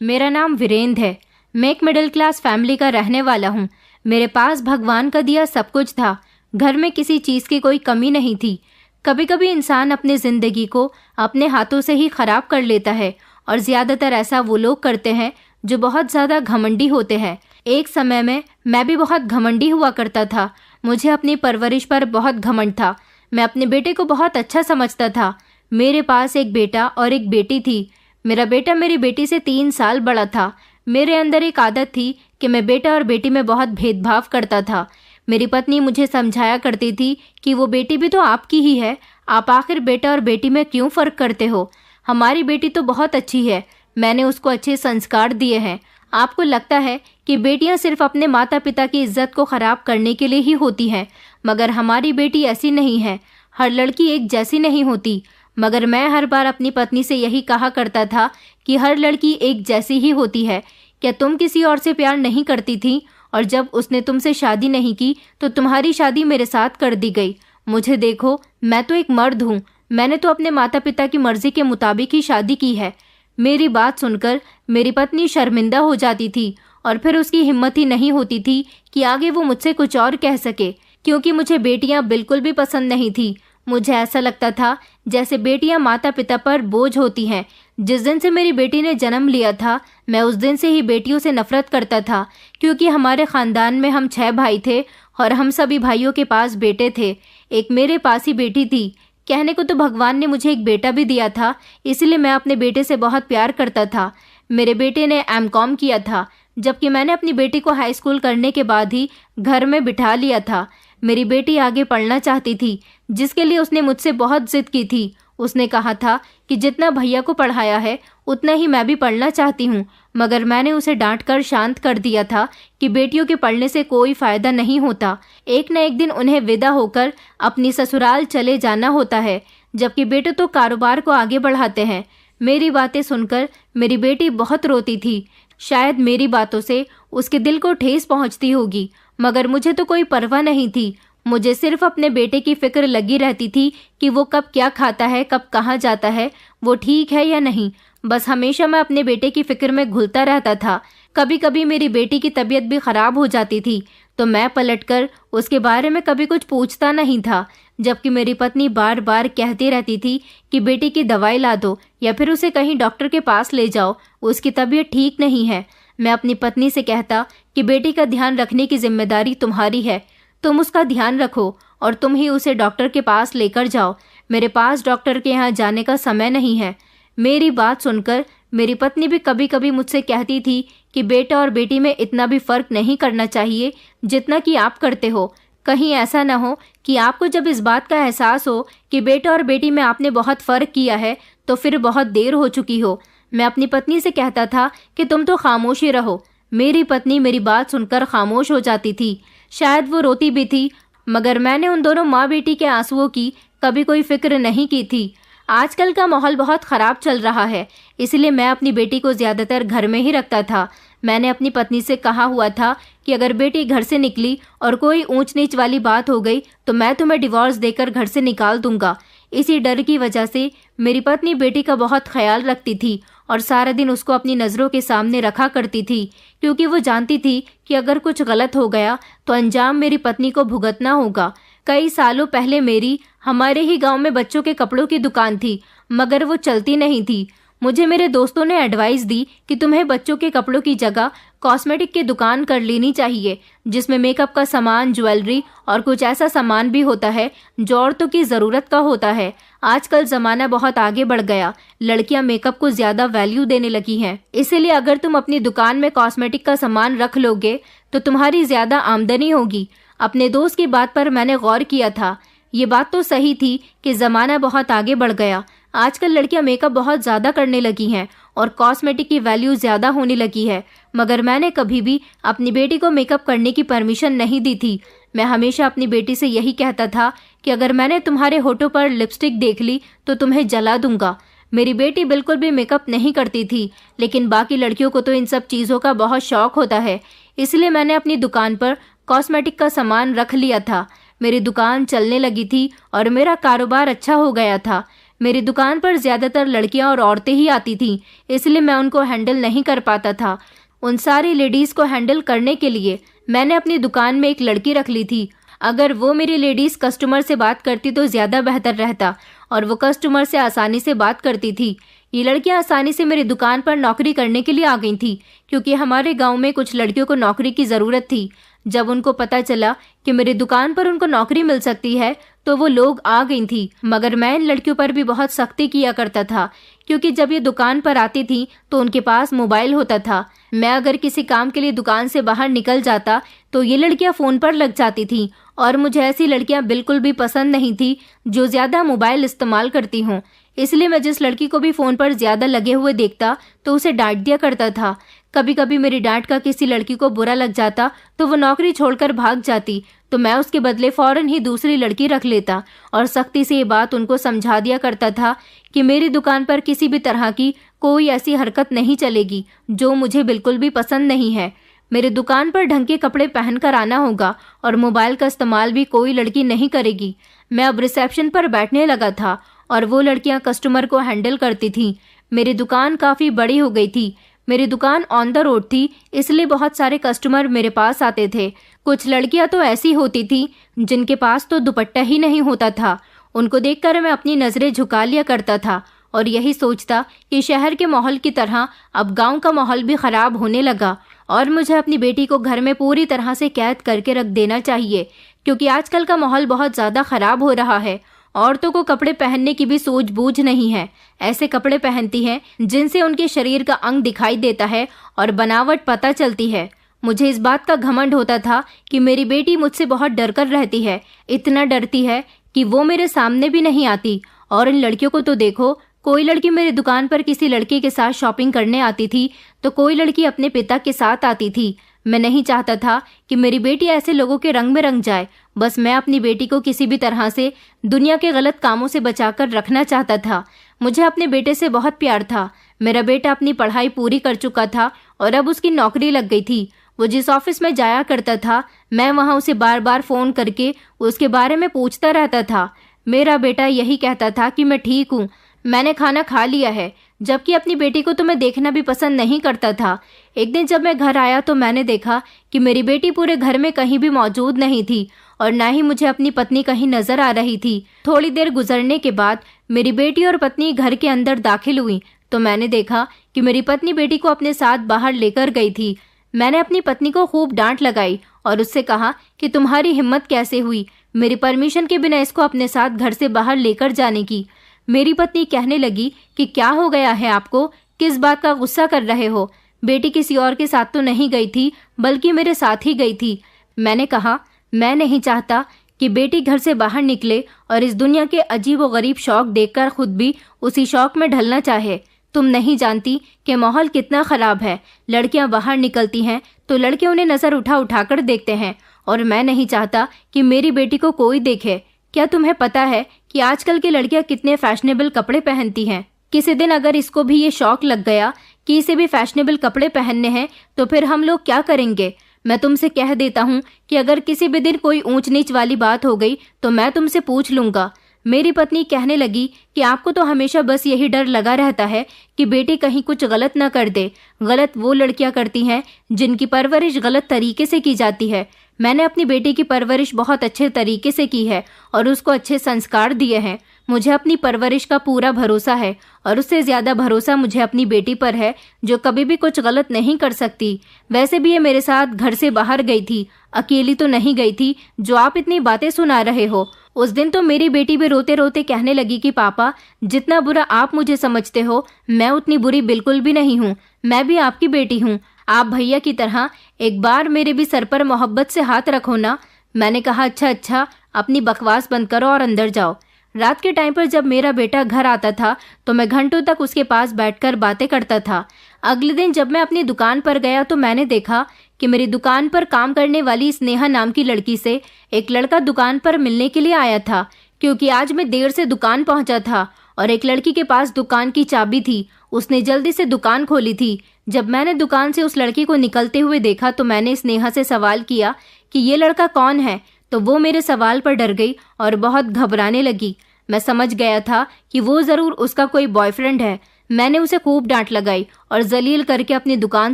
मेरा नाम वीरेंद्र है। मैं एक मिडिल क्लास फैमिली का रहने वाला हूँ। मेरे पास भगवान का दिया सब कुछ था। घर में किसी चीज़ की कोई कमी नहीं थी। कभी कभी इंसान अपनी ज़िंदगी को अपने हाथों से ही ख़राब कर लेता है और ज़्यादातर ऐसा वो लोग करते हैं जो बहुत ज़्यादा घमंडी होते हैं। एक समय में मैं भी बहुत घमंडी हुआ करता था। मुझे अपनी परवरिश पर बहुत घमंड था। मैं अपने बेटे को बहुत अच्छा समझता था। मेरे पास एक बेटा और एक बेटी थी। मेरा बेटा मेरी बेटी से 3 साल बड़ा था। मेरे अंदर एक आदत थी कि मैं बेटा और बेटी में बहुत भेदभाव करता था। मेरी पत्नी मुझे समझाया करती थी कि वो बेटी भी तो आपकी ही है, आप आखिर बेटा और बेटी में क्यों फ़र्क करते हो। हमारी बेटी तो बहुत अच्छी है, मैंने उसको अच्छे संस्कार दिए हैं। आपको लगता है कि बेटियां सिर्फ अपने माता पिता की इज्जत को ख़राब करने के लिए ही होती हैं, मगर हमारी बेटी ऐसी नहीं है। हर लड़की एक जैसी नहीं होती। मगर मैं हर बार अपनी पत्नी से यही कहा करता था कि हर लड़की एक जैसी ही होती है। क्या तुम किसी और से प्यार नहीं करती थी? और जब उसने तुमसे शादी नहीं की तो तुम्हारी शादी मेरे साथ कर दी गई। मुझे देखो, मैं तो एक मर्द हूँ। मैंने तो अपने माता पिता की मर्जी के मुताबिक ही शादी की है। मेरी बात सुनकर मेरी पत्नी शर्मिंदा हो जाती थी और फिर उसकी हिम्मत ही नहीं होती थी कि आगे वो मुझसे कुछ और कह सके, क्योंकि मुझे बेटियां बिल्कुल भी पसंद नहीं थी। मुझे ऐसा लगता था जैसे बेटियां माता पिता पर बोझ होती हैं। जिस दिन से मेरी बेटी ने जन्म लिया था, मैं उस दिन से ही बेटियों से नफरत करता था, क्योंकि हमारे ख़ानदान में हम 6 भाई थे और हम सभी भाइयों के पास बेटे थे। एक मेरे पास ही बेटी थी। कहने को तो भगवान ने मुझे एक बेटा भी दिया था, इसलिए मैं अपने बेटे से बहुत प्यार करता था। मेरे बेटे ने एमकॉम किया था, जबकि मैंने अपनी बेटी को हाई स्कूल करने के बाद ही घर में बिठा लिया था। मेरी बेटी आगे पढ़ना चाहती थी, जिसके लिए उसने मुझसे बहुत जिद की थी। उसने कहा था कि जितना भैया को पढ़ाया है उतना ही मैं भी पढ़ना चाहती हूँ, मगर मैंने उसे डांट कर शांत कर दिया था कि बेटियों के पढ़ने से कोई फ़ायदा नहीं होता। एक न एक दिन उन्हें विदा होकर अपनी ससुराल चले जाना होता है, जबकि बेटे तो कारोबार को आगे बढ़ाते हैं। मेरी बातें सुनकर मेरी बेटी बहुत रोती थी। शायद मेरी बातों से उसके दिल को ठेस पहुँचती होगी, मगर मुझे तो कोई परवाह नहीं थी। मुझे सिर्फ अपने बेटे की फिक्र लगी रहती थी कि वो कब क्या खाता है, कब कहाँ जाता है, वो ठीक है या नहीं। बस हमेशा मैं अपने बेटे की फिक्र में घुलता रहता था। कभी कभी मेरी बेटी की तबीयत भी खराब हो जाती थी तो मैं पलटकर उसके बारे में कभी कुछ पूछता नहीं था, जबकि मेरी पत्नी बार बार कहती रहती थी कि बेटी की दवाई ला दो या फिर उसे कहीं डॉक्टर के पास ले जाओ, उसकी तबीयत ठीक नहीं है। मैं अपनी पत्नी से कहता कि बेटी का ध्यान रखने की जिम्मेदारी तुम्हारी है, तुम उसका ध्यान रखो और तुम ही उसे डॉक्टर के पास लेकर जाओ। मेरे पास डॉक्टर के यहाँ जाने का समय नहीं है। मेरी बात सुनकर मेरी पत्नी भी कभी कभी मुझसे कहती थी कि बेटा और बेटी में इतना भी फ़र्क नहीं करना चाहिए जितना कि आप करते हो। कहीं ऐसा ना हो कि आपको जब इस बात का एहसास हो कि बेटा और बेटी में आपने बहुत फ़र्क किया है तो फिर बहुत देर हो चुकी हो। मैं अपनी पत्नी से कहता था कि तुम तो खामोश ही रहो। मेरी पत्नी मेरी बात सुनकर खामोश हो जाती थी। शायद वो रोती भी थी, मगर मैंने उन दोनों माँ बेटी के आंसुओं की कभी कोई फिक्र नहीं की थी। आजकल का माहौल बहुत ख़राब चल रहा है, इसलिए मैं अपनी बेटी को ज़्यादातर घर में ही रखता था। मैंने अपनी पत्नी से कहा हुआ था कि अगर बेटी घर से निकली और कोई ऊंच नीच वाली बात हो गई तो मैं तुम्हें डिवोर्स देकर घर से निकाल दूंगा। इसी डर की वजह से मेरी पत्नी बेटी का बहुत ख्याल रखती थी और सारा दिन उसको अपनी नज़रों के सामने रखा करती थी, क्योंकि वो जानती थी कि अगर कुछ गलत हो गया तो अंजाम मेरी पत्नी को भुगतना होगा। कई सालों पहले मेरी हमारे ही गांव में बच्चों के कपड़ों की दुकान थी, मगर वो चलती नहीं थी। मुझे मेरे दोस्तों ने एडवाइस दी कि तुम्हें बच्चों के कपड़ों की जगह कॉस्मेटिक की दुकान कर लेनी चाहिए, जिसमें मेकअप का सामान, ज्वेलरी और कुछ ऐसा सामान भी होता है जो औरतों की ज़रूरत का होता है। आजकल ज़माना बहुत आगे बढ़ गया, लड़कियां मेकअप को ज़्यादा वैल्यू देने लगी हैं। इसीलिए अगर तुम अपनी दुकान में कॉस्मेटिक का सामान रख लोगे तो तुम्हारी ज़्यादा आमदनी होगी। अपने दोस्त की बात पर मैंने गौर किया था। ये बात तो सही थी कि ज़माना बहुत आगे बढ़ गया। आजकल लड़कियां मेकअप बहुत ज़्यादा करने लगी हैं और कॉस्मेटिक की वैल्यू ज़्यादा होने लगी है, मगर मैंने कभी भी अपनी बेटी को मेकअप करने की परमिशन नहीं दी थी। मैं हमेशा अपनी बेटी से यही कहता था कि अगर मैंने तुम्हारे होठों पर लिपस्टिक देख ली तो तुम्हें जला दूंगा। मेरी बेटी बिल्कुल भी मेकअप नहीं करती थी, लेकिन बाकी लड़कियों को तो इन सब चीज़ों का बहुत शौक होता है, इसलिए मैंने अपनी दुकान पर कॉस्मेटिक का सामान रख लिया था। मेरी दुकान चलने लगी थी और मेरा कारोबार अच्छा हो गया था। मेरी दुकान पर ज़्यादातर लड़कियां और औरतें ही आती थीं, इसलिए मैं उनको हैंडल नहीं कर पाता था। उन सारी लेडीज़ को हैंडल करने के लिए मैंने अपनी दुकान में एक लड़की रख ली थी। अगर वो मेरी लेडीज़ कस्टमर से बात करती तो ज़्यादा बेहतर रहता, और वो कस्टमर से आसानी से बात करती थी। ये लड़कियां आसानी से मेरी दुकान पर नौकरी करने के लिए आ गई थी, क्योंकि हमारे गांव में कुछ लड़कियों को नौकरी की ज़रूरत थी। जब उनको पता चला कि मेरी दुकान पर उनको नौकरी मिल सकती है तो वो लोग आ गई थी। मगर मैं इन लड़कियों पर भी बहुत सख्ती किया करता था, क्योंकि जब ये दुकान पर आती थी तो उनके पास मोबाइल होता था। मैं अगर किसी काम के लिए दुकान से बाहर निकल जाता तो ये लड़कियां फ़ोन पर लग जाती थीं, और मुझे ऐसी लड़कियां बिल्कुल भी पसंद नहीं थी जो ज़्यादा मोबाइल इस्तेमाल करती हों। इसलिए मैं जिस लड़की को भी फ़ोन पर ज़्यादा लगे हुए देखता तो उसे डांट दिया करता था। कभी कभी मेरी डांट का किसी लड़की को बुरा लग जाता तो वो नौकरी छोड़कर भाग जाती, तो मैं उसके बदले फ़ौरन ही दूसरी लड़की रख लेता और सख्ती से ये बात उनको समझा दिया करता था कि मेरी दुकान पर किसी भी तरह की कोई ऐसी हरकत नहीं चलेगी जो मुझे बिल्कुल भी पसंद नहीं है। मेरी दुकान पर ढंग के कपड़े पहनकर आना होगा और मोबाइल का इस्तेमाल भी कोई लड़की नहीं करेगी। मैं अब रिसेप्शन पर बैठने लगा था और वो लड़कियां कस्टमर को हैंडल करती थीं। मेरी दुकान काफ़ी बड़ी हो गई थी। मेरी दुकान ऑन द रोड थी, इसलिए बहुत सारे कस्टमर मेरे पास आते थे। कुछ लड़कियां तो ऐसी होती थीं जिनके पास तो दुपट्टा ही नहीं होता था। उनको देखकर मैं अपनी नज़रें झुका लिया करता था और यही सोचता कि शहर के माहौल की तरह अब गांव का माहौल भी ख़राब होने लगा और मुझे अपनी बेटी को घर में पूरी तरह से कैद करके रख देना चाहिए, क्योंकि आजकल का माहौल बहुत ज़्यादा ख़राब हो रहा है। औरतों को कपड़े पहनने की भी सूझबूझ नहीं है। ऐसे कपड़े पहनती हैं जिनसे उनके शरीर का अंग दिखाई देता है और बनावट पता चलती है। मुझे इस बात का घमंड होता था कि मेरी बेटी मुझसे बहुत डर कर रहती है। इतना डरती है कि वो मेरे सामने भी नहीं आती। और इन लड़कियों को तो देखो, कोई लड़की मेरी दुकान पर किसी लड़के के साथ शॉपिंग करने आती थी तो कोई लड़की अपने पिता के साथ आती थी। मैं नहीं चाहता था कि मेरी बेटी ऐसे लोगों के रंग में रंग जाए। बस मैं अपनी बेटी को किसी भी तरह से दुनिया के गलत कामों से बचाकर रखना चाहता था। मुझे अपने बेटे से बहुत प्यार था। मेरा बेटा अपनी पढ़ाई पूरी कर चुका था और अब उसकी नौकरी लग गई थी। वो जिस ऑफिस में जाया करता था, मैं वहाँ उसे बार बार फ़ोन करके उसके बारे में पूछता रहता था। मेरा बेटा यही कहता था कि मैं ठीक हूँ, मैंने खाना खा लिया है, जबकि अपनी बेटी को तो मैं देखना भी पसंद नहीं करता था। एक दिन जब मैं घर आया तो मैंने देखा कि मेरी बेटी पूरे घर में कहीं भी मौजूद नहीं थी और ना ही मुझे अपनी पत्नी कहीं नजर आ रही थी। थोड़ी देर गुजरने के बाद मेरी बेटी और पत्नी घर के अंदर दाखिल हुई तो मैंने देखा कि मेरी पत्नी बेटी को अपने साथ बाहर लेकर गई थी। मैंने अपनी पत्नी को खूब डांट लगाई और उससे कहा कि तुम्हारी हिम्मत कैसे हुई मेरी परमिशन के बिना इसको अपने साथ घर से बाहर लेकर जाने की। मेरी पत्नी कहने लगी कि क्या हो गया है आपको, किस बात का गुस्सा कर रहे हो? बेटी किसी और के साथ तो नहीं गई थी, बल्कि मेरे साथ ही गई थी। मैंने कहा, मैं नहीं चाहता कि बेटी घर से बाहर निकले और इस दुनिया के अजीब व गरीब शौक देखकर खुद भी उसी शौक में ढलना चाहे। तुम नहीं जानती कि माहौल कितना ख़राब है। लड़कियां बाहर निकलती हैं तो लड़के उन्हें नज़र उठाकर देखते हैं और मैं नहीं चाहता कि मेरी बेटी को कोई देखे। क्या तुम्हें पता है कि आजकल की लड़कियां कितने फैशनेबल कपड़े पहनती हैं? किसी दिन अगर इसको भी ये शौक लग गया कि इसे भी फैशनेबल कपड़े पहनने हैं तो फिर हम लोग क्या करेंगे? मैं तुमसे कह देता हूँ कि अगर किसी भी दिन कोई ऊंच नीच वाली बात हो गई तो मैं तुमसे पूछ लूँगा। मेरी पत्नी कहने लगी कि आपको तो हमेशा बस यही डर लगा रहता है कि बेटी कहीं कुछ गलत न कर दे। गलत वो लड़कियां करती हैं जिनकी परवरिश गलत तरीके से की जाती है। मैंने अपनी बेटी की परवरिश बहुत अच्छे तरीके से की है और उसको अच्छे संस्कार दिए हैं। मुझे अपनी परवरिश का पूरा भरोसा है और उससे ज़्यादा भरोसा मुझे अपनी बेटी पर है, जो कभी भी कुछ गलत नहीं कर सकती। वैसे भी ये मेरे साथ घर से बाहर गई थी, अकेली तो नहीं गई थी जो आप इतनी बातें सुना रहे हो। उस दिन तो मेरी बेटी भी रोते रोते कहने लगी कि पापा, जितना बुरा आप मुझे समझते हो मैं उतनी बुरी बिल्कुल भी नहीं हूँ। मैं भी आपकी बेटी हूँ। आप भैया की तरह एक बार मेरे भी सर पर मोहब्बत से हाथ रखो ना। मैंने कहा, अच्छा, अपनी बकवास बंद करो और अंदर जाओ। रात के टाइम पर जब मेरा बेटा घर आता था तो मैं घंटों तक उसके पास बैठकर बातें करता था। अगले दिन जब मैं अपनी दुकान पर गया तो मैंने देखा कि मेरी दुकान पर काम करने वाली स्नेहा नाम की लड़की से एक लड़का दुकान पर मिलने के लिए आया था, क्योंकि आज मैं देर से दुकान पहुंचा था और एक लड़की के पास दुकान की चाबी थी। उसने जल्दी से दुकान खोली थी। जब मैंने दुकान से उस लड़की को निकलते हुए देखा तो मैंने स्नेहा से सवाल किया कि ये लड़का कौन है, तो वो मेरे सवाल पर डर गई और बहुत घबराने लगी। मैं समझ गया था कि वो ज़रूर उसका कोई बॉयफ्रेंड है। मैंने उसे खूब डांट लगाई और जलील करके अपनी दुकान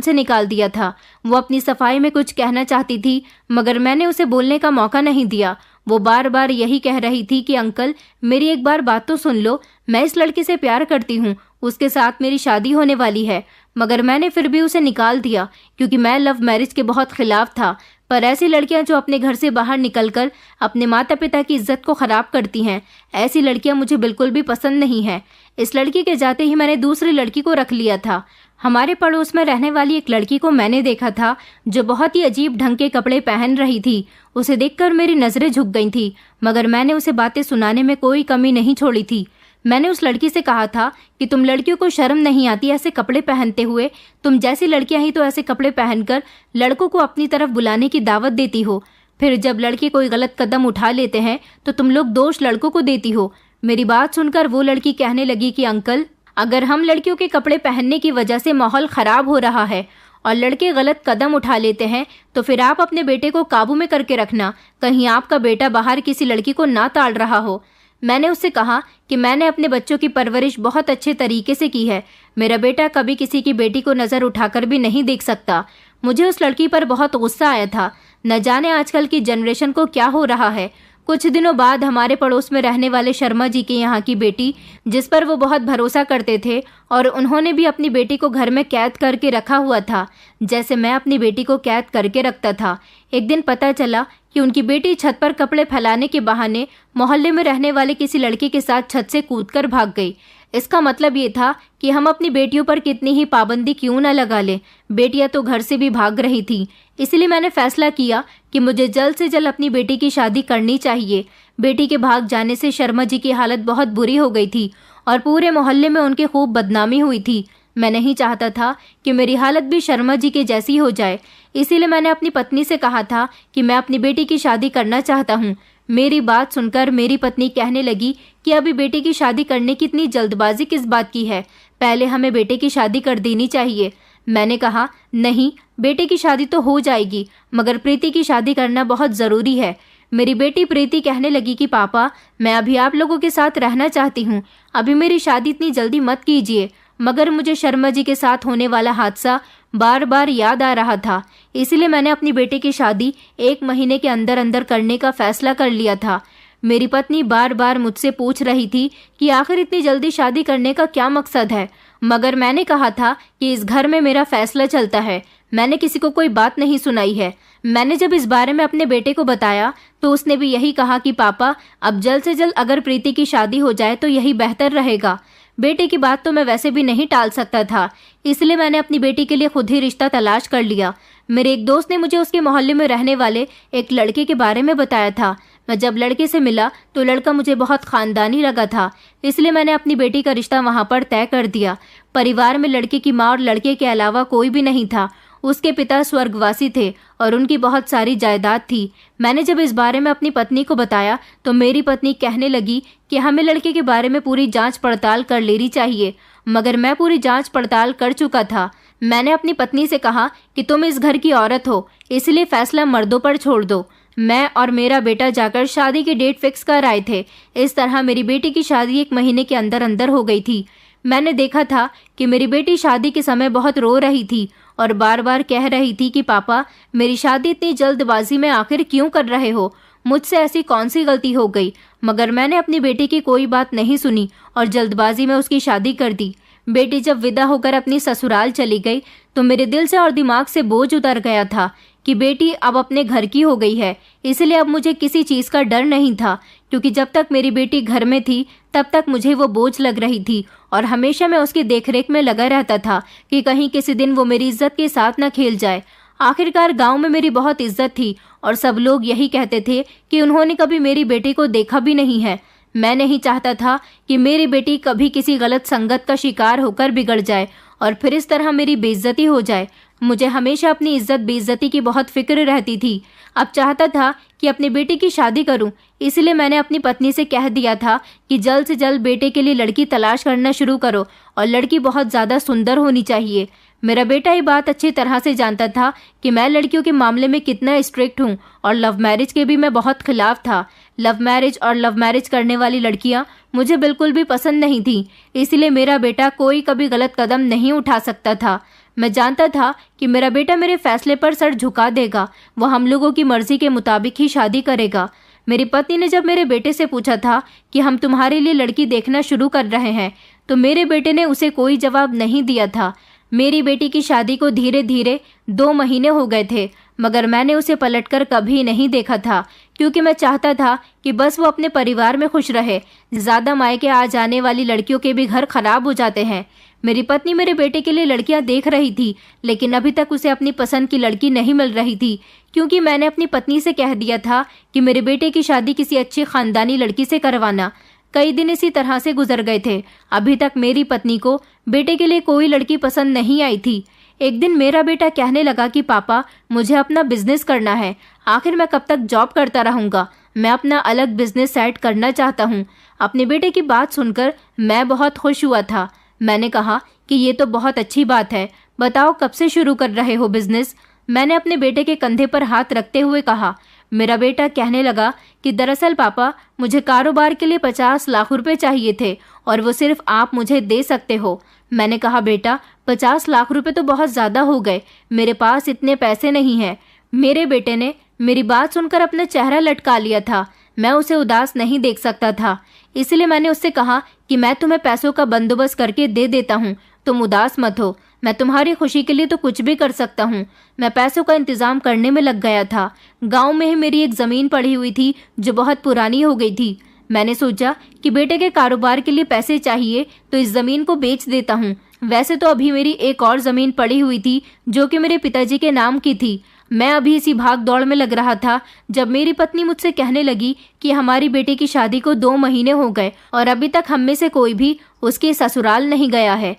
से निकाल दिया था। वो अपनी सफाई में कुछ कहना चाहती थी, मगर मैंने उसे बोलने का मौका नहीं दिया। वो बार बार यही कह रही थी कि अंकल, मेरी एक बार बात तो सुन लो, मैं इस लड़के से प्यार करती हूँ, उसके साथ मेरी शादी होने वाली है। मगर मैंने फिर भी उसे निकाल दिया, क्योंकि मैं लव मैरिज के बहुत खिलाफ था। पर ऐसी लड़कियां जो अपने घर से बाहर निकलकर अपने माता पिता की इज्जत को खराब करती हैं, ऐसी लड़कियां मुझे बिल्कुल भी पसंद नहीं है। इस लड़की के जाते ही मैंने दूसरी लड़की को रख लिया था। हमारे पड़ोस में रहने वाली एक लड़की को मैंने देखा था, जो बहुत ही अजीब ढंग के कपड़े पहन रही थी। उसे देखकर मेरी नजरें झुक गई थी, मगर मैंने उसे बातें सुनाने में कोई कमी नहीं छोड़ी थी। मैंने उस लड़की से कहा था कि तुम लड़कियों को शर्म नहीं आती ऐसे कपड़े पहनते हुए? तुम जैसी लड़कियां ही तो ऐसे कपड़े पहनकर लड़कों को अपनी तरफ बुलाने की दावत देती हो। फिर जब लड़के कोई गलत कदम उठा लेते हैं तो तुम लोग दोष लड़कों को देती हो। मेरी बात सुनकर वो लड़की कहने लगी कि अंकल, अगर हम लड़कियों के कपड़े पहनने की वजह से माहौल खराब हो रहा है और लड़के गलत कदम उठा लेते हैं, तो फिर आप अपने बेटे को काबू में करके रखना, कहीं आपका बेटा बाहर किसी लड़की को ना टाल रहा हो। मैंने उससे कहा कि मैंने अपने बच्चों की परवरिश बहुत अच्छे तरीके से की है। मेरा बेटा कभी किसी की बेटी को नज़र उठाकर भी नहीं देख सकता। मुझे उस लड़की पर बहुत गुस्सा आया था। न जाने आजकल की जनरेशन को क्या हो रहा है। कुछ दिनों बाद हमारे पड़ोस में रहने वाले शर्मा जी के यहाँ की बेटी, जिस पर वो बहुत भरोसा करते थे, और उन्होंने भी अपनी बेटी को घर में कैद करके रखा हुआ था, जैसे मैं अपनी बेटी को कैद करके रखता था। एक दिन पता चला कि उनकी बेटी छत पर कपड़े फैलाने के बहाने मोहल्ले में रहने वाले किसी लड़के के साथ छत से कूदकर भाग गई। इसका मतलब ये था कि हम अपनी बेटियों पर कितनी ही पाबंदी क्यों न लगा लें, बेटियां तो घर से भी भाग रही थी। इसलिए मैंने फैसला किया कि मुझे जल्द से जल्द अपनी बेटी की शादी करनी चाहिए। बेटी के भाग जाने से शर्मा जी की हालत बहुत बुरी हो गई थी और पूरे मोहल्ले में उनकी खूब बदनामी हुई थी। मैं नहीं चाहता था कि मेरी हालत भी शर्मा जी के जैसी हो जाए। इसीलिए मैंने अपनी पत्नी से कहा था कि मैं अपनी बेटी की शादी करना चाहता हूँ। मेरी बात सुनकर मेरी पत्नी कहने लगी कि अभी बेटे की शादी करने की इतनी जल्दबाजी किस बात की है, पहले हमें बेटे की शादी कर देनी चाहिए। मैंने कहा, नहीं, बेटे की शादी तो हो जाएगी, मगर प्रीति की शादी करना बहुत ज़रूरी है। मेरी बेटी प्रीति कहने लगी कि पापा, मैं अभी आप लोगों के साथ रहना चाहती हूँ, अभी मेरी शादी इतनी जल्दी मत कीजिए। मगर मुझे शर्मा जी के साथ होने वाला हादसा बार बार याद आ रहा था, इसलिए मैंने अपनी बेटी की शादी 1 महीने के अंदर अंदर करने का फैसला कर लिया था। मेरी पत्नी बार बार मुझसे पूछ रही थी कि आखिर इतनी जल्दी शादी करने का क्या मकसद है, मगर मैंने कहा था कि इस घर में मेरा फैसला चलता है, मैंने किसी को कोई बात नहीं सुनाई है। मैंने जब इस बारे में अपने बेटे को बताया तो उसने भी यही कहा कि पापा, अब जल्द से जल्द अगर प्रीति की शादी हो जाए तो यही बेहतर रहेगा। बेटे की बात तो मैं वैसे भी नहीं टाल सकता था, इसलिए मैंने अपनी बेटी के लिए खुद ही रिश्ता तलाश कर लिया। मेरे एक दोस्त ने मुझे उसके मोहल्ले में रहने वाले एक लड़के के बारे में बताया था। मैं जब लड़के से मिला तो लड़का मुझे बहुत खानदानी लगा था, इसलिए मैंने अपनी बेटी का रिश्ता वहां पर तय कर दिया। परिवार में लड़के की माँ और लड़के के अलावा कोई भी नहीं था। उसके पिता स्वर्गवासी थे और उनकी बहुत सारी जायदाद थी। मैंने जब इस बारे में अपनी पत्नी को बताया तो मेरी पत्नी कहने लगी कि हमें लड़के के बारे में पूरी जांच पड़ताल कर लेनी चाहिए, मगर मैं पूरी जांच पड़ताल कर चुका था। मैंने अपनी पत्नी से कहा कि तुम इस घर की औरत हो, इसलिए फैसला मर्दों पर छोड़ दो। मैं और मेरा बेटा जाकर शादी की डेट फिक्स कर आए थे। इस तरह मेरी बेटी की शादी 1 महीने के अंदर अंदर हो गई थी। मैंने देखा था कि मेरी बेटी शादी के समय बहुत रो रही थी और बार बार कह रही थी कि पापा, मेरी शादी इतनी जल्दबाजी में आखिर क्यों कर रहे हो, मुझसे ऐसी कौन सी गलती हो गई। मगर मैंने अपनी बेटी की कोई बात नहीं सुनी और जल्दबाजी में उसकी शादी कर दी। बेटी जब विदा होकर अपनी ससुराल चली गई तो मेरे दिल से और दिमाग से बोझ उतर गया था कि बेटी अब अपने घर की हो गई है। इसलिए अब मुझे किसी चीज़ का डर नहीं था, क्योंकि जब तक मेरी बेटी घर में थी तब तक मुझे वो बोझ लग रही थी और हमेशा मैं उसकी देखरेख में लगा रहता था कि कहीं किसी दिन वो मेरी इज्जत के साथ न खेल जाए। आखिरकार गांव में मेरी बहुत इज्जत थी और सब लोग यही कहते थे कि उन्होंने कभी मेरी बेटी को देखा भी नहीं है। मैं नहीं चाहता था कि मेरी बेटी कभी किसी गलत संगत का शिकार होकर बिगड़ जाए और फिर इस तरह मेरी बेइज्जती हो जाए। मुझे हमेशा अपनी इज्जत बेइज्जती की बहुत फिक्र रहती थी। अब चाहता था कि अपनी बेटी की शादी करूं, इसलिए मैंने अपनी पत्नी से कह दिया था कि जल्द से जल्द बेटे के लिए लड़की तलाश करना शुरू करो और लड़की बहुत ज़्यादा सुंदर होनी चाहिए। मेरा बेटा ये बात अच्छी तरह से जानता था कि मैं लड़कियों के मामले में कितना स्ट्रिक्ट हूँ और लव मैरिज के भी मैं बहुत खिलाफ था। लव मैरिज और लव मैरिज करने वाली लड़कियां मुझे बिल्कुल भी पसंद नहीं थी, इसलिए मेरा बेटा कोई कभी गलत कदम नहीं उठा सकता था। मैं जानता था कि मेरा बेटा मेरे फैसले पर सर झुका देगा, वह हम लोगों की मर्जी के मुताबिक ही शादी करेगा। मेरी पत्नी ने जब मेरे बेटे से पूछा था कि हम तुम्हारे लिए लड़की देखना शुरू कर रहे हैं, तो मेरे बेटे ने उसे कोई जवाब नहीं दिया था। मेरी बेटी की शादी को धीरे धीरे 2 महीने हो गए थे, मगर मैंने उसे पलटकर कभी नहीं देखा था, क्योंकि मैं चाहता था कि बस वो अपने परिवार में खुश रहे। ज़्यादा मायके आ जाने वाली लड़कियों के भी घर खराब हो जाते हैं। मेरी पत्नी मेरे बेटे के लिए लड़कियां देख रही थी, लेकिन अभी तक उसे अपनी पसंद की लड़की नहीं मिल रही थी, क्योंकि मैंने अपनी पत्नी से कह दिया था कि मेरे बेटे की शादी किसी अच्छी खानदानी लड़की से करवाना। कई दिन इसी तरह से गुजर गए थे। अभी तक मेरी पत्नी को बेटे के लिए कोई लड़की पसंद नहीं आई थी। एक दिन मेरा बेटा कहने लगा कि पापा, मुझे अपना बिजनेस करना है। आखिर मैं कब तक जॉब करता रहूँगा? मैं अपना अलग बिजनेस सेट करना चाहता हूँ। अपने बेटे की बात सुनकर मैं बहुत खुश हुआ था। मैंने कहा कि ये तो बहुत अच्छी बात है, बताओ कब से शुरू कर रहे हो बिजनेस? मैंने अपने बेटे के कंधे पर हाथ रखते हुए कहा। मेरा बेटा कहने लगा कि दरअसल पापा, मुझे कारोबार के लिए 50 लाख रुपए चाहिए थे और वो सिर्फ आप मुझे दे सकते हो। मैंने कहा बेटा, 50 लाख रुपए तो बहुत ज़्यादा हो गए, मेरे पास इतने पैसे नहीं हैं। मेरे बेटे ने मेरी बात सुनकर अपना चेहरा लटका लिया था। मैं उसे उदास नहीं देख सकता था, इसलिए मैंने उससे कहा कि मैं तुम्हें पैसों का बंदोबस्त करके दे देता हूँ, तुम उदास मत हो। मैं तुम्हारी खुशी के लिए तो कुछ भी कर सकता हूँ। मैं पैसों का इंतजाम करने में लग गया था। गांव में ही मेरी एक ज़मीन पड़ी हुई थी जो बहुत पुरानी हो गई थी। मैंने सोचा कि बेटे के कारोबार के लिए पैसे चाहिए तो इस ज़मीन को बेच देता हूँ। वैसे तो अभी मेरी एक और ज़मीन पड़ी हुई थी जो कि मेरे पिताजी के नाम की थी। मैं अभी इसी भाग दौड़ में लग रहा था जब मेरी पत्नी मुझसे कहने लगी कि हमारी बेटी की शादी को 2 महीने हो गए और अभी तक हम में से कोई भी उसके ससुराल नहीं गया है।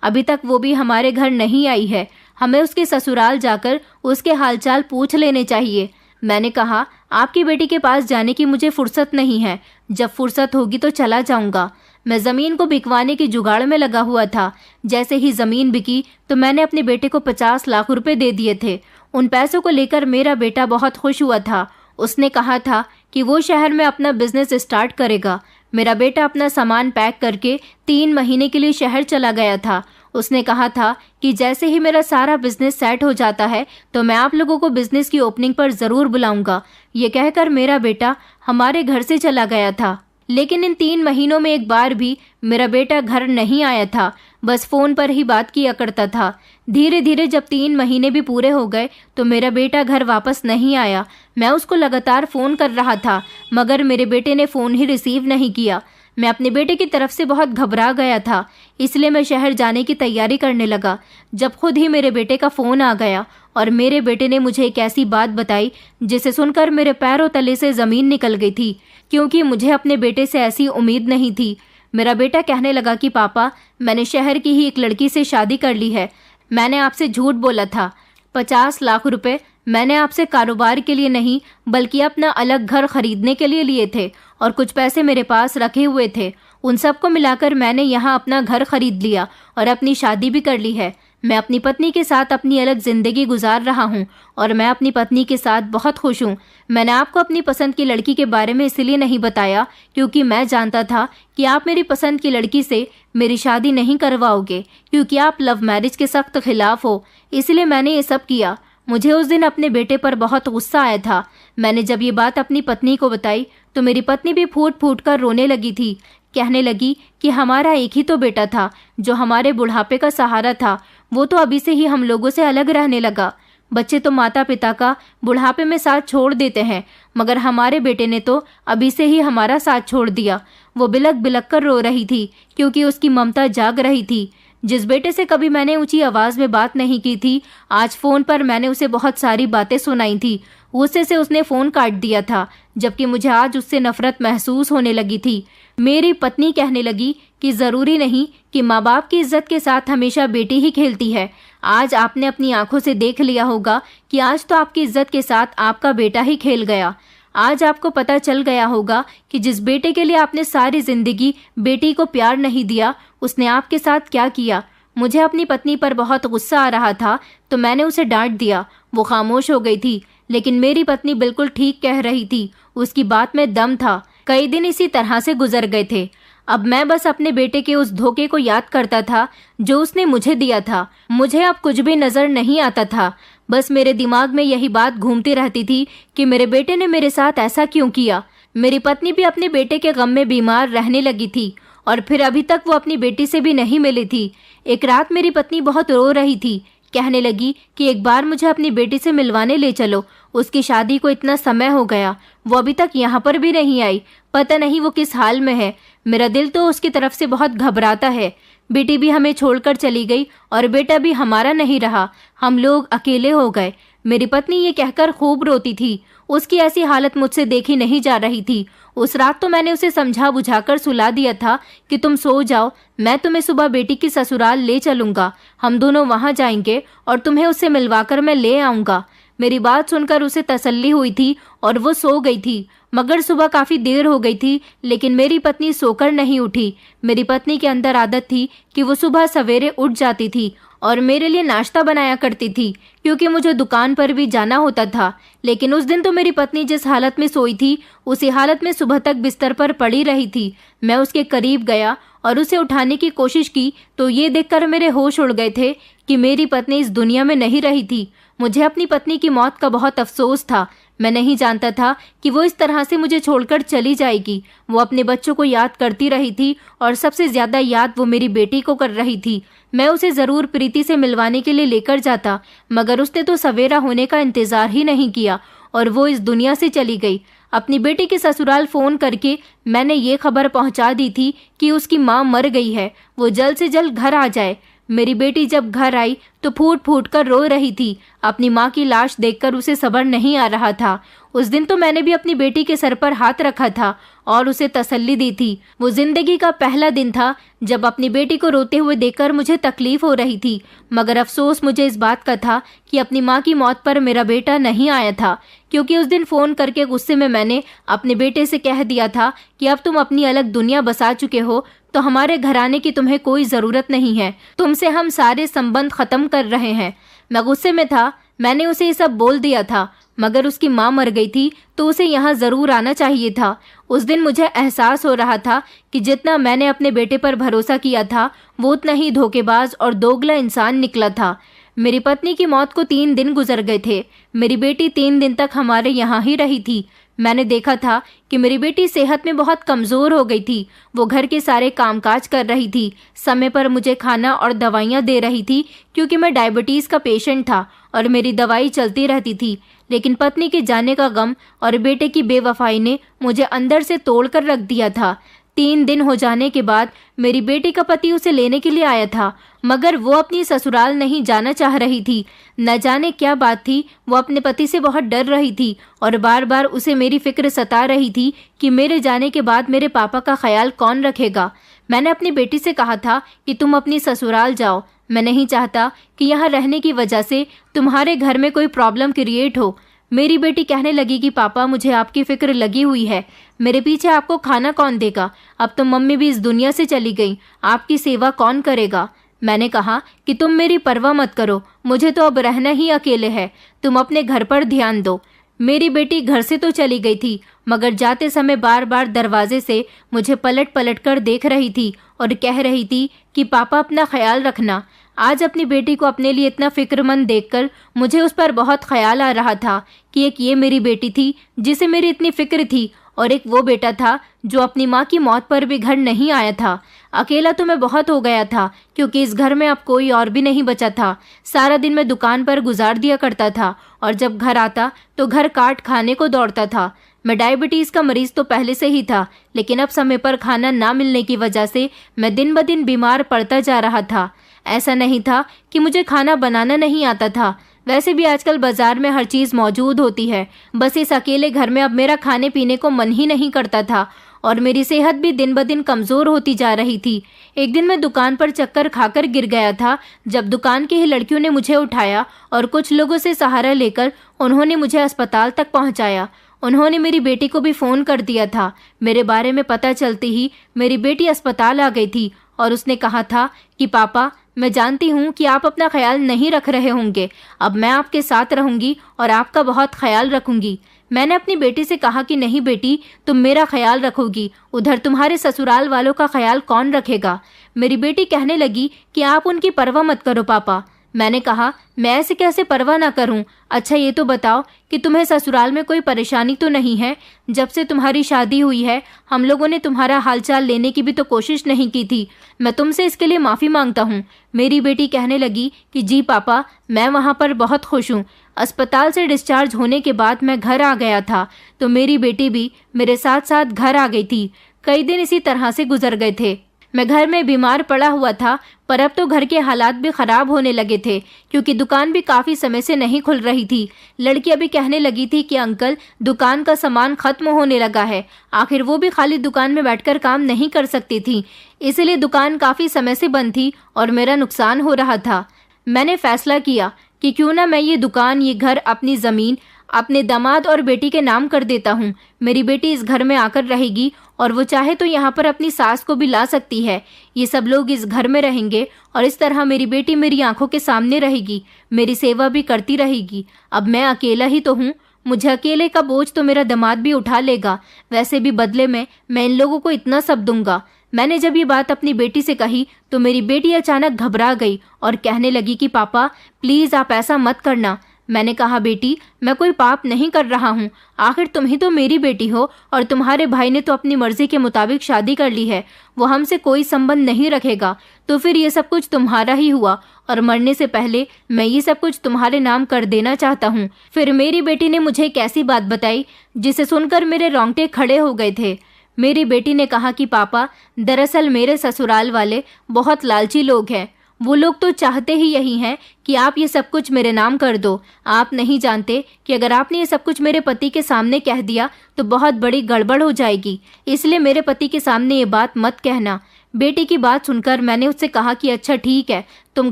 अभी तक वो भी हमारे घर नहीं आई है। हमें उसके ससुराल जाकर उसके हालचाल पूछ लेने चाहिए। मैंने कहा, आपकी बेटी के पास जाने की मुझे फुर्सत नहीं है, जब फुर्सत होगी तो चला जाऊंगा। मैं ज़मीन को बिकवाने की जुगाड़ में लगा हुआ था। जैसे ही ज़मीन बिकी तो मैंने अपने बेटे को 50 लाख रुपए दे दिए थे। उन पैसों को लेकर मेरा बेटा बहुत खुश हुआ था। उसने कहा था कि वो शहर में अपना बिजनेस स्टार्ट करेगा। मेरा बेटा अपना सामान पैक करके 3 महीने के लिए शहर चला गया था। उसने कहा था कि जैसे ही मेरा सारा बिजनेस सेट हो जाता है तो मैं आप लोगों को बिजनेस की ओपनिंग पर ज़रूर बुलाऊंगा। ये कहकर मेरा बेटा हमारे घर से चला गया था। लेकिन इन 3 महीनों में एक बार भी मेरा बेटा घर नहीं आया था, बस फ़ोन पर ही बात किया करता था। धीरे धीरे जब 3 महीने भी पूरे हो गए तो मेरा बेटा घर वापस नहीं आया। मैं उसको लगातार फ़ोन कर रहा था, मगर मेरे बेटे ने फ़ोन ही रिसीव नहीं किया। मैं अपने बेटे की तरफ से बहुत घबरा गया था, इसलिए मैं शहर जाने की तैयारी करने लगा जब खुद ही मेरे बेटे का फ़ोन आ गया और मेरे बेटे ने मुझे एक ऐसी बात बताई जिसे सुनकर मेरे पैरों तले से ज़मीन निकल गई थी, क्योंकि मुझे अपने बेटे से ऐसी उम्मीद नहीं थी। मेरा बेटा कहने लगा कि पापा, मैंने शहर की ही एक लड़की से शादी कर ली है। मैंने आपसे झूठ बोला था। 50 लाख रुपए मैंने आपसे कारोबार के लिए नहीं बल्कि अपना अलग घर खरीदने के लिए लिए थे और कुछ पैसे मेरे पास रखे हुए थे। उन सबको मिलाकर मैंने यहाँ अपना घर खरीद लिया और अपनी शादी भी कर ली है। मैं अपनी पत्नी के साथ अपनी अलग ज़िंदगी गुजार रहा हूँ और मैं अपनी पत्नी के साथ बहुत खुश हूँ। मैंने आपको अपनी पसंद की लड़की के बारे में इसलिए नहीं बताया क्योंकि मैं जानता था कि आप मेरी पसंद की लड़की से मेरी शादी नहीं करवाओगे, क्योंकि आप लव मैरिज के सख्त खिलाफ हो। इसलिए मैंने ये सब किया। मुझे उस दिन अपने बेटे पर बहुत गुस्सा आया था। मैंने जब ये बात अपनी पत्नी को बताई तो मेरी पत्नी भी फूट फूट कर रोने लगी थी। कहने लगी कि हमारा एक ही तो बेटा था जो हमारे बुढ़ापे का सहारा था, वो तो अभी से ही हम लोगों से अलग रहने लगा। बच्चे तो माता पिता का बुढ़ापे में साथ छोड़ देते हैं, मगर हमारे बेटे ने तो अभी से ही हमारा साथ छोड़ दिया। वो बिलक बिलक कर रो रही थी क्योंकि उसकी ममता जाग रही थी। जिस बेटे से कभी मैंने ऊंची आवाज़ में बात नहीं की थी, आज फ़ोन पर मैंने उसे बहुत सारी बातें सुनाई थी। गुस्से से उसने फ़ोन काट दिया था, जबकि मुझे आज उससे नफरत महसूस होने लगी थी। मेरी पत्नी कहने लगी कि ज़रूरी नहीं कि माँ बाप की इज्जत के साथ हमेशा बेटी ही खेलती है। आज आपने अपनी आंखों से देख लिया होगा कि आज तो आपकी इज्जत के साथ आपका बेटा ही खेल गया। आज आपको पता चल गया होगा कि जिस बेटे के लिए आपने सारी जिंदगी बेटी को प्यार नहीं दिया, उसने आपके साथ क्या किया। मुझे अपनी पत्नी पर बहुत गुस्सा आ रहा था तो मैंने उसे डांट दिया। वो खामोश हो गई थी, लेकिन मेरी पत्नी बिल्कुल ठीक कह रही थी, उसकी बात में दम था। कई दिन इसी तरह से गुजर गए थे। अब मैं बस अपने बेटे के उस धोखे को याद करता था जो उसने मुझे दिया था। मुझे अब कुछ भी नजर नहीं आता था। बस मेरे दिमाग में यही बात घूमती रहती थी कि मेरे बेटे ने मेरे साथ ऐसा क्यों किया। मेरी पत्नी भी अपने बेटे के गम में बीमार रहने लगी थी और फिर अभी तक वो अपनी बेटी से भी नहीं मिली थी। एक रात मेरी पत्नी बहुत रो रही थी। कहने लगी कि एक बार मुझे अपनी बेटी से मिलवाने ले चलो। उसकी शादी को इतना समय हो गया, वो अभी तक यहाँ पर भी नहीं आई। पता नहीं वो किस हाल में है। मेरा दिल तो उसकी तरफ से बहुत घबराता है। बेटी भी हमें छोड़कर चली गई और बेटा भी हमारा नहीं रहा। हम लोग अकेले हो गए। मेरी पत्नी ये कहकर खूब रोती थी। उसकी ऐसी हालत मुझसे देखी नहीं जा रही थी। उस रात तो मैंने उसे समझा बुझाकर सुला दिया था कि तुम सो जाओ, मैं तुम्हें सुबह बेटी की ससुराल ले चलूंगा। हम दोनों वहां जाएंगे और तुम्हें उससे मिलवाकर मैं ले आऊंगा। मेरी बात सुनकर उसे तसल्ली हुई थी और वो सो गई थी। मगर सुबह काफी देर हो गई थी, लेकिन मेरी पत्नी सोकर नहीं उठी। मेरी पत्नी के अंदर आदत थी कि वो सुबह सवेरे उठ जाती थी और मेरे लिए नाश्ता बनाया करती थी, क्योंकि मुझे दुकान पर भी जाना होता था। लेकिन उस दिन तो मेरी पत्नी जिस हालत में सोई थी, उसी हालत में सुबह तक बिस्तर पर पड़ी रही थी। मैं उसके करीब गया और उसे उठाने की कोशिश की तो ये देखकर मेरे होश उड़ गए थे कि मेरी पत्नी इस दुनिया में नहीं रही थी। मुझे अपनी पत्नी की मौत का बहुत अफसोस था। मैं नहीं जानता था कि वो इस तरह से मुझे छोड़कर चली जाएगी। वो अपने बच्चों को याद करती रही थी और सबसे ज्यादा याद वो मेरी बेटी को कर रही थी। मैं उसे जरूर प्रीति से मिलवाने के लिए लेकर जाता, मगर उसने तो सवेरा होने का इंतजार ही नहीं किया और वो इस दुनिया से चली गई। अपनी बेटी के ससुराल फोन करके मैंने ये खबर पहुंचा दी थी कि उसकी माँ मर गई है, वो जल्द से जल्द घर आ जाए। मेरी बेटी जब घर आई तो फूट फूट कर रो रही थी। अपनी माँ की लाश देखकर उसे सब्र नहीं आ रहा था। उस दिन तो मैंने भी अपनी बेटी के सर पर हाथ रखा था और उसे तसल्ली दी थी। वो जिंदगी का पहला दिन था जब अपनी बेटी को रोते हुए देखकर मुझे तकलीफ हो रही थी, मगर अफसोस मुझे इस बात का था कि अपनी माँ की मौत पर मेरा बेटा नहीं आया था, क्योंकि उस दिन फोन करके गुस्से में मैंने अपने बेटे से कह दिया था कि अब तुम अपनी अलग दुनिया बसा चुके हो तो हमारे घराने की तुम्हें कोई जरूरत नहीं है, तुमसे हम सारे संबंध खत्म कर रहे हैं। मैं गुस्से में था, मैंने उसे ये सब बोल दिया था, मगर उसकी माँ मर गई थी तो उसे यहाँ जरूर आना चाहिए था। उस दिन मुझे एहसास हो रहा था कि जितना मैंने अपने बेटे पर भरोसा किया था वो उतना ही धोखेबाज और दोगला इंसान निकला था। मेरी पत्नी की मौत को 3 दिन गुजर गए थे। मेरी बेटी 3 दिन तक हमारे यहाँ ही रही थी। मैंने देखा था कि मेरी बेटी सेहत में बहुत कमजोर हो गई थी। वो घर के सारे कामकाज कर रही थी, समय पर मुझे खाना और दवाइयाँ दे रही थी, क्योंकि मैं डायबिटीज का पेशेंट था और मेरी दवाई चलती रहती थी। लेकिन पत्नी के जाने का गम और बेटे की बेवफाई ने मुझे अंदर से तोड़ कर रख दिया था। 3 दिन हो जाने के बाद मेरी बेटी का पति उसे लेने के लिए आया था, मगर वो अपनी ससुराल नहीं जाना चाह रही थी। न जाने क्या बात थी, वो अपने पति से बहुत डर रही थी और बार बार उसे मेरी फिक्र सता रही थी कि मेरे जाने के बाद मेरे पापा का ख्याल कौन रखेगा। मैंने अपनी बेटी से कहा था कि तुम अपनी ससुराल जाओ, मैं नहीं चाहता कि यहाँ रहने की वजह से तुम्हारे घर में कोई प्रॉब्लम क्रिएट हो। मेरी बेटी कहने लगी कि पापा मुझे आपकी फिक्र लगी हुई है, मेरे पीछे आपको खाना कौन देगा, अब तो मम्मी भी इस दुनिया से चली गई, आपकी सेवा कौन करेगा। मैंने कहा कि तुम मेरी परवाह मत करो, मुझे तो अब रहना ही अकेले है, तुम अपने घर पर ध्यान दो। मेरी बेटी घर से तो चली गई थी, मगर जाते समय बार बार दरवाजे से मुझे पलट पलट कर देख रही थी और कह रही थी कि पापा अपना ख्याल रखना। आज अपनी बेटी को अपने लिए इतना फिक्रमंद देखकर मुझे उस पर बहुत ख्याल आ रहा था कि एक ये मेरी बेटी थी जिसे मेरी इतनी फिक्र थी, और एक वो बेटा था जो अपनी माँ की मौत पर भी घर नहीं आया था। अकेला तो मैं बहुत हो गया था, क्योंकि इस घर में अब कोई और भी नहीं बचा था। सारा दिन मैं दुकान पर गुजार दिया करता था और जब घर आता तो घर काट खाने को दौड़ता था। मैं डायबिटीज का मरीज तो पहले से ही था, लेकिन अब समय पर खाना ना मिलने की वजह से मैं दिन ब दिन बीमार पड़ता जा रहा था। ऐसा नहीं था कि मुझे खाना बनाना नहीं आता था, वैसे भी आजकल बाजार में हर चीज मौजूद होती है। बस इस अकेले घर में अब मेरा खाने पीने को मन ही नहीं करता था और मेरी सेहत भी दिन ब दिन कमजोर होती जा रही थी। एक दिन मैं दुकान पर चक्कर खाकर गिर गया था, जब दुकान की ही लड़कियों ने मुझे उठाया और कुछ लोगों से सहारा लेकर उन्होंने मुझे अस्पताल तक पहुंचाया। उन्होंने मेरी बेटी को भी फोन कर दिया था। मेरे बारे में पता चलते ही मेरी बेटी अस्पताल आ गई थी और उसने कहा था कि पापा मैं जानती हूँ कि आप अपना ख्याल नहीं रख रहे होंगे। अब मैं आपके साथ रहूंगी और आपका बहुत ख्याल रखूंगी। मैंने अपनी बेटी से कहा कि नहीं बेटी, तुम मेरा ख्याल रखोगी, उधर तुम्हारे ससुराल वालों का ख्याल कौन रखेगा। मेरी बेटी कहने लगी कि आप उनकी परवाह मत करो पापा। मैंने कहा, मैं ऐसे कैसे परवाह ना करूं। अच्छा ये तो बताओ कि तुम्हें ससुराल में कोई परेशानी तो नहीं है। जब से तुम्हारी शादी हुई है हम लोगों ने तुम्हारा हालचाल लेने की भी तो कोशिश नहीं की थी। मैं तुमसे इसके लिए माफ़ी मांगता हूँ। मेरी बेटी कहने लगी कि जी पापा, मैं वहाँ पर बहुत खुश हूँ। अस्पताल से डिस्चार्ज होने के बाद मैं घर आ गया था तो मेरी बेटी भी मेरे साथ साथ घर आ गई थी। कई दिन इसी तरह से गुजर गए थे। मैं घर में बीमार पड़ा हुआ था, पर अब तो घर के हालात भी खराब होने लगे थे क्योंकि दुकान भी काफ़ी समय से नहीं खुल रही थी। लड़की अभी कहने लगी थी कि अंकल, दुकान का सामान खत्म होने लगा है। आखिर वो भी खाली दुकान में बैठकर काम नहीं कर सकती थी, इसलिए दुकान काफ़ी समय से बंद थी और मेरा नुकसान हो रहा था। मैंने फैसला किया कि क्यों ना मैं ये दुकान, ये घर, अपनी ज़मीन अपने दामाद और बेटी के नाम कर देता हूँ। मेरी बेटी इस घर में आकर रहेगी और वो चाहे तो यहाँ पर अपनी सास को भी ला सकती है। ये सब लोग इस घर में रहेंगे और इस तरह मेरी बेटी मेरी आंखों के सामने रहेगी, मेरी सेवा भी करती रहेगी। अब मैं अकेला ही तो हूँ, मुझे अकेले का बोझ तो मेरा दामाद भी उठा लेगा। वैसे भी बदले में मैं इन लोगों को इतना सब दूंगा। मैंने जब ये बात अपनी बेटी से कही तो मेरी बेटी अचानक घबरा गई और कहने लगी कि पापा प्लीज़ आप ऐसा मत करना। मैंने कहा, बेटी मैं कोई पाप नहीं कर रहा हूँ, आखिर तुम ही तो मेरी बेटी हो और तुम्हारे भाई ने तो अपनी मर्जी के मुताबिक शादी कर ली है, वो हमसे कोई संबंध नहीं रखेगा, तो फिर ये सब कुछ तुम्हारा ही हुआ और मरने से पहले मैं ये सब कुछ तुम्हारे नाम कर देना चाहता हूँ। फिर मेरी बेटी ने मुझे एक ऐसी बात बताई जिसे सुनकर मेरे रोंगटे खड़े हो गए थे। मेरी बेटी ने कहा कि पापा दरअसल मेरे ससुराल वाले बहुत लालची लोग हैं, वो लोग तो चाहते ही यही हैं कि आप ये सब कुछ मेरे नाम कर दो। आप नहीं जानते कि अगर आपने ये सब कुछ मेरे पति के सामने कह दिया तो बहुत बड़ी गड़बड़ हो जाएगी, इसलिए मेरे पति के सामने ये बात मत कहना। बेटी की बात सुनकर मैंने उससे कहा कि अच्छा ठीक है, तुम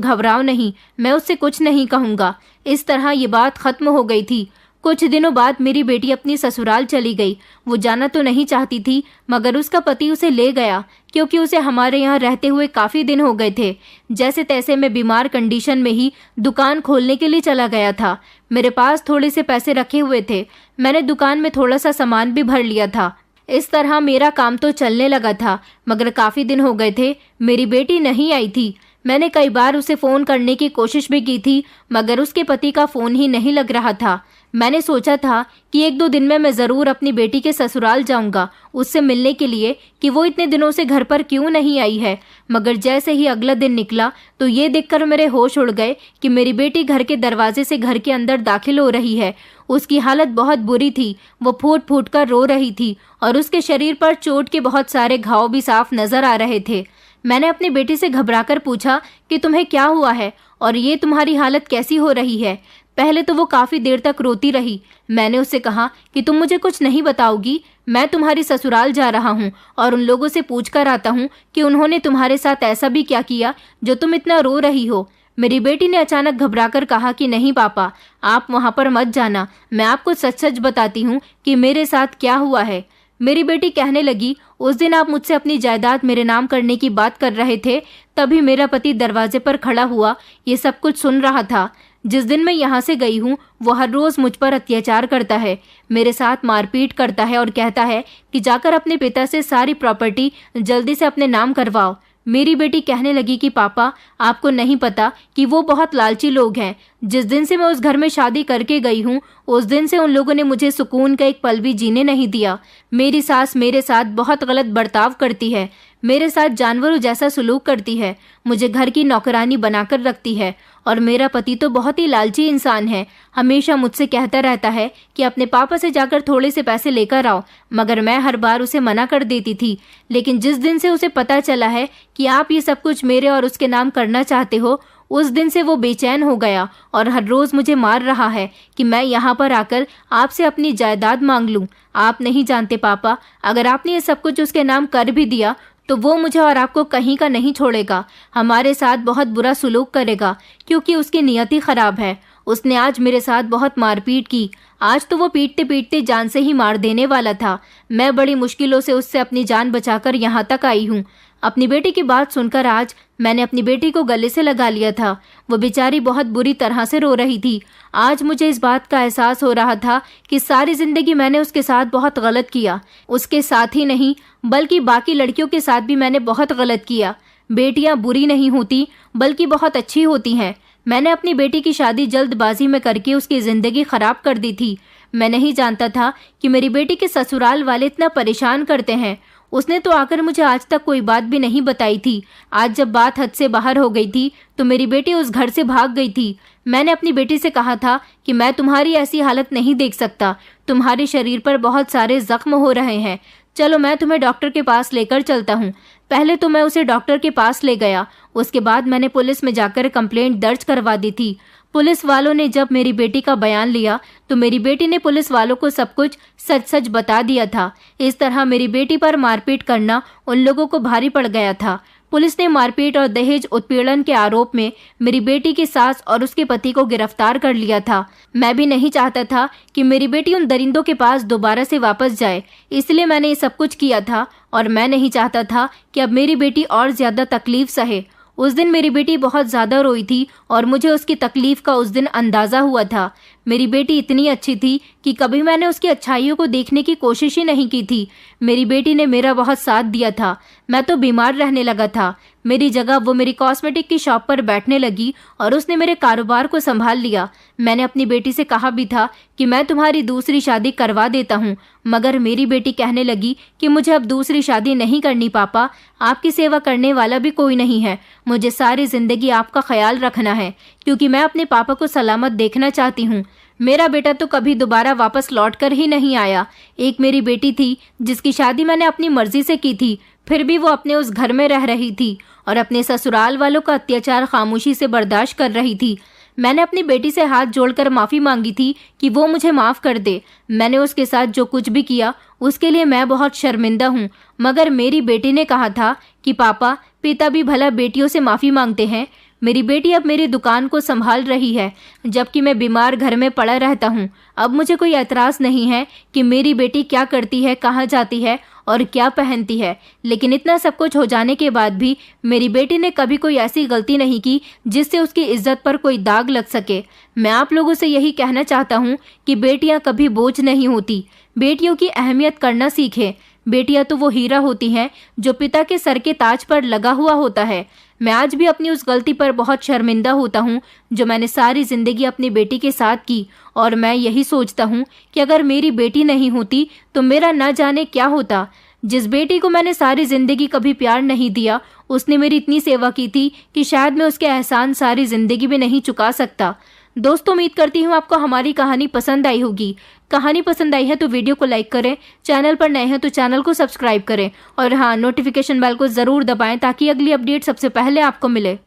घबराओ नहीं, मैं उससे कुछ नहीं कहूँगा। इस तरह ये बात खत्म हो गई थी। कुछ दिनों बाद मेरी बेटी अपनी ससुराल चली गई। वो जाना तो नहीं चाहती थी, मगर उसका पति उसे ले गया क्योंकि उसे हमारे यहाँ रहते हुए काफ़ी दिन हो गए थे। जैसे तैसे मैं बीमार कंडीशन में ही दुकान खोलने के लिए चला गया था। मेरे पास थोड़े से पैसे रखे हुए थे, मैंने दुकान में थोड़ा सा सामान भी भर लिया था। इस तरह मेरा काम तो चलने लगा था, मगर काफ़ी दिन हो गए थे, मेरी बेटी नहीं आई थी। मैंने कई बार उसे फ़ोन करने की कोशिश भी की थी, मगर उसके पति का फ़ोन ही नहीं लग रहा था। मैंने सोचा था कि 1-2 दिन में मैं ज़रूर अपनी बेटी के ससुराल जाऊंगा उससे मिलने के लिए कि वो इतने दिनों से घर पर क्यों नहीं आई है, मगर जैसे ही अगला दिन निकला तो ये देखकर मेरे होश उड़ गए कि मेरी बेटी घर के दरवाजे से घर के अंदर दाखिल हो रही है। उसकी हालत बहुत बुरी थी, वो फूट फूट कर रो रही थी और उसके शरीर पर चोट के बहुत सारे घाव भी साफ नजर आ रहे थे। मैंने अपनी बेटी से घबराकर पूछा कि तुम्हें क्या हुआ है और ये तुम्हारी हालत कैसी हो रही है। पहले तो वो काफ़ी देर तक रोती रही। मैंने उससे कहा कि तुम मुझे कुछ नहीं बताओगी, मैं तुम्हारी ससुराल जा रहा हूँ और उन लोगों से पूछ कर आता हूँ कि उन्होंने तुम्हारे साथ ऐसा भी क्या किया जो तुम इतना रो रही हो। मेरी बेटी ने अचानक घबराकर कहा कि नहीं पापा, आप वहाँ पर मत जाना, मैं आपको सच सच बताती हूँ कि मेरे साथ क्या हुआ है। मेरी बेटी कहने लगी, उस दिन आप मुझसे अपनी जायदाद मेरे नाम करने की बात कर रहे थे, तभी मेरा पति दरवाजे पर खड़ा हुआ ये सब कुछ सुन रहा था। जिस दिन मैं यहाँ से गई हूँ वो हर रोज़ मुझ पर अत्याचार करता है, मेरे साथ मारपीट करता है और कहता है कि जाकर अपने पिता से सारी प्रॉपर्टी जल्दी से अपने नाम करवाओ। मेरी बेटी कहने लगी कि पापा आपको नहीं पता कि वो बहुत लालची लोग हैं। जिस दिन से मैं उस घर में शादी करके गई हूँ उस दिन से उन लोगों ने मुझे सुकून का एक पल भी जीने नहीं दिया। मेरी सास मेरे साथ बहुत गलत बर्ताव करती है, मेरे साथ जानवरों जैसा सलूक करती है, मुझे घर की नौकरानी बनाकर रखती है और मेरा पति तो बहुत ही लालची इंसान है। हमेशा मुझसे कहता रहता है कि अपने पापा से जाकर थोड़े से पैसे लेकर आओ, मगर मैं हर बार उसे मना कर देती थी। लेकिन जिस दिन से उसे पता चला है कि आप ये सब कुछ मेरे और उसके नाम करना चाहते हो, उस दिन से वो बेचैन हो गया और हर रोज़ मुझे मार रहा है कि मैं यहाँ पर आकर आपसे अपनी जायदाद मांग लूँ। आप नहीं जानते पापा, अगर आपने ये सब कुछ उसके नाम कर भी दिया तो वो मुझे और आपको कहीं का नहीं छोड़ेगा, हमारे साथ बहुत बुरा सलूक करेगा क्योंकि उसकी नियति खराब है। उसने आज मेरे साथ बहुत मारपीट की, आज तो वो पीटते पीटते जान से ही मार देने वाला था। मैं बड़ी मुश्किलों से उससे अपनी जान बचाकर यहाँ तक आई हूँ। अपनी बेटी की बात सुनकर आज मैंने अपनी बेटी को गले से लगा लिया था। वो बेचारी बहुत बुरी तरह से रो रही थी। आज मुझे इस बात का एहसास हो रहा था कि सारी जिंदगी मैंने उसके साथ बहुत गलत किया। उसके साथ ही नहीं बल्कि बाकी लड़कियों के साथ भी मैंने बहुत गलत किया। बेटियां बुरी नहीं होती बल्कि बहुत अच्छी होती हैं। मैंने अपनी बेटी की शादी जल्दबाजी में करके उसकी जिंदगी खराब कर दी थी। मैं नहीं जानता था कि मेरी बेटी के ससुराल वाले इतना परेशान करते हैं। उसने तो आकर मुझे आज तक कोई बात भी नहीं बताई थी। आज जब बात हद से बाहर हो गई थी तो मेरी बेटी उस घर से भाग गई थी। मैंने अपनी बेटी से कहा था कि मैं तुम्हारी ऐसी हालत नहीं देख सकता। तुम्हारे शरीर पर बहुत सारे जख्म हो रहे हैं। चलो मैं तुम्हें डॉक्टर के पास लेकर चलता हूँ। पहले तो मैं उसे डॉक्टर के पास ले गया। उसके बाद मैंने पुलिस में जाकर कंप्लेंट दर्ज करवा दी थी। पुलिस वालों ने जब मेरी बेटी का बयान लिया तो मेरी बेटी ने पुलिस वालों को सब कुछ सच सच बता दिया था। इस तरह मेरी बेटी पर मारपीट करना उन लोगों को भारी पड़ गया था। पुलिस ने मारपीट और दहेज उत्पीड़न के आरोप में मेरी बेटी की सास और उसके पति को गिरफ्तार कर लिया था। मैं भी नहीं चाहता था कि मेरी बेटी उन दरिंदों के पास दोबारा से वापस जाए, इसलिए मैंने ये सब कुछ किया था। और मैं नहीं चाहता था कि अब मेरी बेटी और ज्यादा तकलीफ सहे। उस दिन मेरी बेटी बहुत ज़्यादा रोई थी और मुझे उसकी तकलीफ का उस दिन अंदाज़ा हुआ था। मेरी बेटी इतनी अच्छी थी कि कभी मैंने उसकी अच्छाइयों को देखने की कोशिश ही नहीं की थी। मेरी बेटी ने मेरा बहुत साथ दिया था। मैं तो बीमार रहने लगा था। मेरी जगह वो मेरी कॉस्मेटिक की शॉप पर बैठने लगी और उसने मेरे कारोबार को संभाल लिया। मैंने अपनी बेटी से कहा भी था कि मैं तुम्हारी दूसरी शादी करवा देता हूँ, मगर मेरी बेटी कहने लगी कि मुझे अब दूसरी शादी नहीं करनी पापा। आपकी सेवा करने वाला भी कोई नहीं है। मुझे सारी जिंदगी आपका ख्याल रखना है क्योंकि मैं अपने पापा को सलामत देखना चाहती हूँ। मेरा बेटा तो कभी दोबारा वापस लौट कर ही नहीं आया। एक मेरी बेटी थी जिसकी शादी मैंने अपनी मर्जी से की थी, फिर भी वो अपने उस घर में रह रही थी और अपने ससुराल वालों का अत्याचार खामोशी से बर्दाश्त कर रही थी। मैंने अपनी बेटी से हाथ जोड़कर माफ़ी मांगी थी कि वो मुझे माफ़ कर दे। मैंने उसके साथ जो कुछ भी किया उसके लिए मैं बहुत शर्मिंदा हूँ, मगर मेरी बेटी ने कहा था कि पापा, पिता भी भला बेटियों से माफ़ी मांगते हैं। मेरी बेटी अब मेरी दुकान को संभाल रही है जबकि मैं बीमार घर में पड़ा रहता हूँ। अब मुझे कोई एतराज़ नहीं है कि मेरी बेटी क्या करती है, कहाँ जाती है और क्या पहनती है। लेकिन इतना सब कुछ हो जाने के बाद भी मेरी बेटी ने कभी कोई ऐसी गलती नहीं की जिससे उसकी इज्जत पर कोई दाग लग सके। मैं आप लोगों से यही कहना चाहता हूँ कि बेटियाँ कभी बोझ नहीं होती। बेटियों की अहमियत करना सीखें। बेटियां तो वो हीरा होती हैं जो पिता के सर के ताज पर लगा हुआ होता है। मैं आज भी अपनी उस गलती पर बहुत शर्मिंदा होता हूँ जो मैंने सारी जिंदगी अपनी बेटी के साथ की, और मैं यही सोचता हूँ कि अगर मेरी बेटी नहीं होती तो मेरा न जाने क्या होता। जिस बेटी को मैंने सारी जिंदगी कभी प्यार नहीं दिया, उसने मेरी इतनी सेवा की थी कि शायद मैं उसके एहसान सारी जिंदगी में नहीं चुका सकता। दोस्तों, उम्मीद करती हूँ आपको हमारी कहानी पसंद आई होगी। कहानी पसंद आई है तो वीडियो को लाइक करें, चैनल पर नए हैं तो चैनल को सब्सक्राइब करें और हाँ, नोटिफिकेशन बेल को ज़रूर दबाएं ताकि अगली अपडेट सबसे पहले आपको मिले।